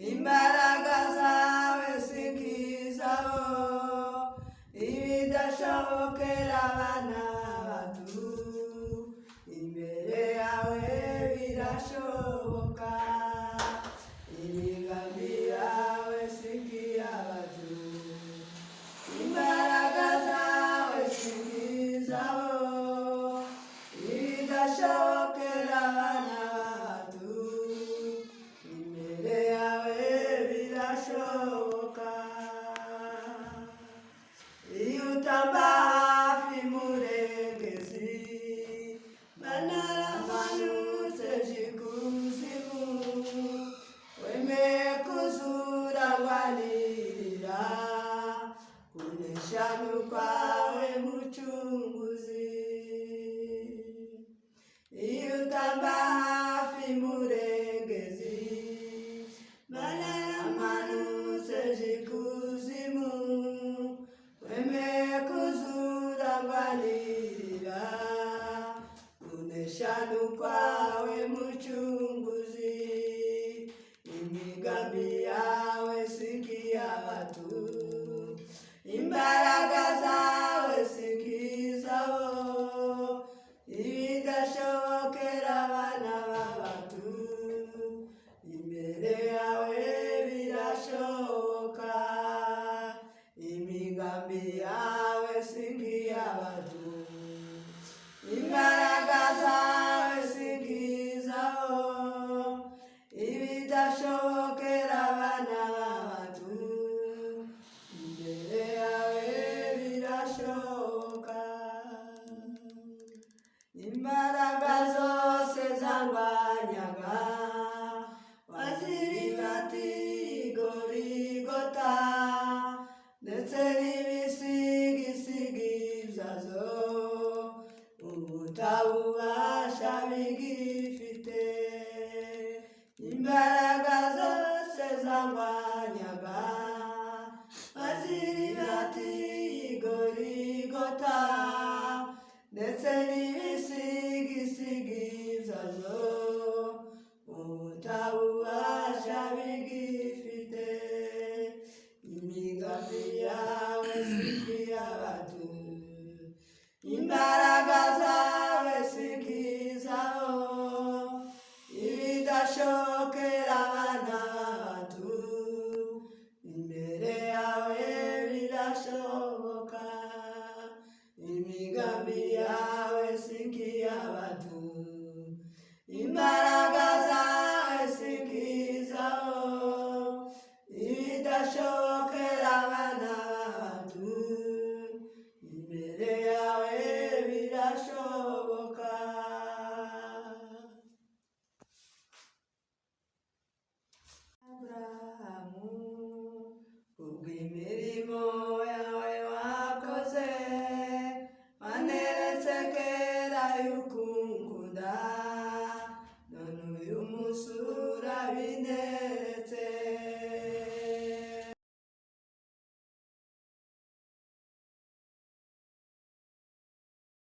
imbaraga zawe sikizabo, ibidashobokera abana bacu, imbere yawe birashoboka, imigambi yawe sikiyabatu, imbaraga zawe sikizabo, ibidashobokera abana bacu, imbere yawe birashoboka. Iyo utamba hafi murengezi, banaramanutse jikuzimu, wemeye kuzura ngwanirira, kunesha nukwawe mucunguzi. Iyo utamba hafi murengezi, banaramanutse jikuzimu, wemeye kuzura ngwanirira, kunesha nukwawe mucunguzi. Imigambi yawe sikiyabatu, imbaraga zawe sikizabo, ibidashobokera abana b'abatu, imbere yawe birashoboka. Imigambi yawe sikiyabatu, imbaraga zawe sikizabo, ibidashobokera abana b'abatu, imbere yawe birashoboka. Imbaraga zose zangwanyaga, waziribatiye i Goligota, ndetse n'ibisigisigi byazo, ubutabubasha bigifite. Imbaraga zose zangwanyaga, waziribatiye i Goligota, ndetse n'ibisigisigi byazo, ubutabubasha bigifite. Imigambi yawe sikiyabatu, imbaraga zawe sikizabo, ibidashobokera